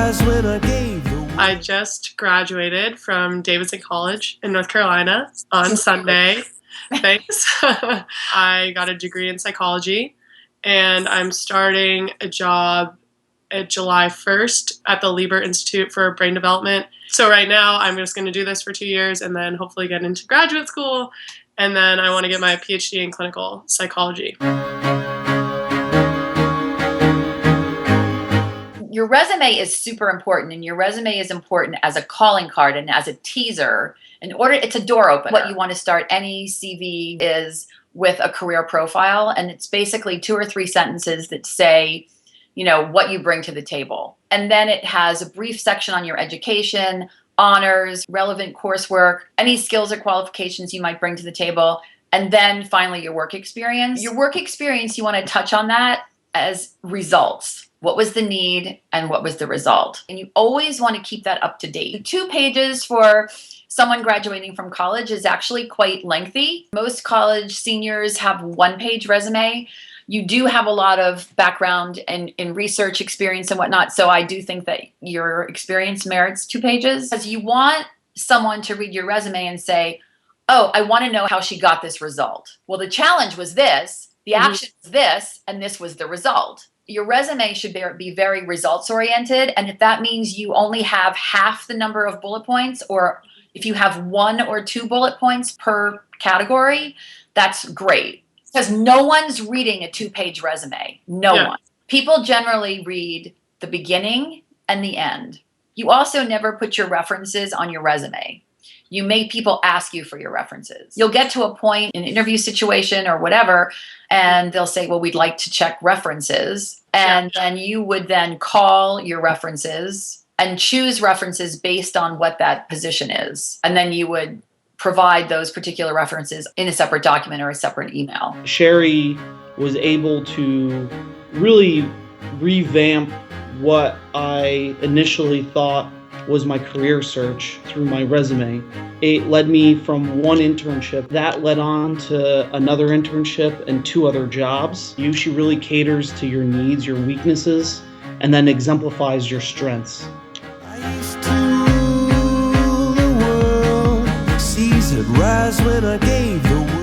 rise when I gave the I just graduated from Davidson College in North Carolina on Sunday. Thanks. I got a degree in psychology, and I'm starting a job at July 1st at the Lieber Institute for Brain Development. So right now, I'm just going to do this for 2 years and then hopefully get into graduate school. And then I want to get my PhD in clinical psychology. Your resume is super important, and your resume is important as a calling card and as a teaser. It's a door opener. What you want to start any CV is with a career profile, and it's basically 2 or 3 sentences that say, what you bring to the table. And then it has a brief section on your education, honors, relevant coursework, any skills or qualifications you might bring to the table, and then finally your work experience. Your work experience, you want to touch on that as results. What was the need and what was the result? And you always want to keep that up to date. The 2 pages for someone graduating from college is actually quite lengthy. Most college seniors have 1-page resume. You do have a lot of background and in research experience and whatnot. So I do think that your experience merits 2 pages, because you want someone to read your resume and say, oh, I want to know how she got this result. Well, the challenge was this, the action was this, and this was the result. Your resume should be very results oriented. And if that means you only have half the number of bullet points, or if you have 1 or 2 bullet points per category, that's great. Because no one's reading a 2-page resume. No one. People generally read the beginning and the end. You also never put your references on your resume. You make people ask you for your references. You'll get to a point in an interview situation or whatever, and they'll say, well, we'd like to check references. And then you would then call your references and choose references based on what that position is. And then you would provide those particular references in a separate document or a separate email. Cherie was able to really revamp what I initially thought was my career search through my resume. It led me from one internship, that led on to another internship and 2 other jobs. She really caters to your needs, your weaknesses, and then exemplifies your strengths. I used to rule the world, seas had rise when I gave the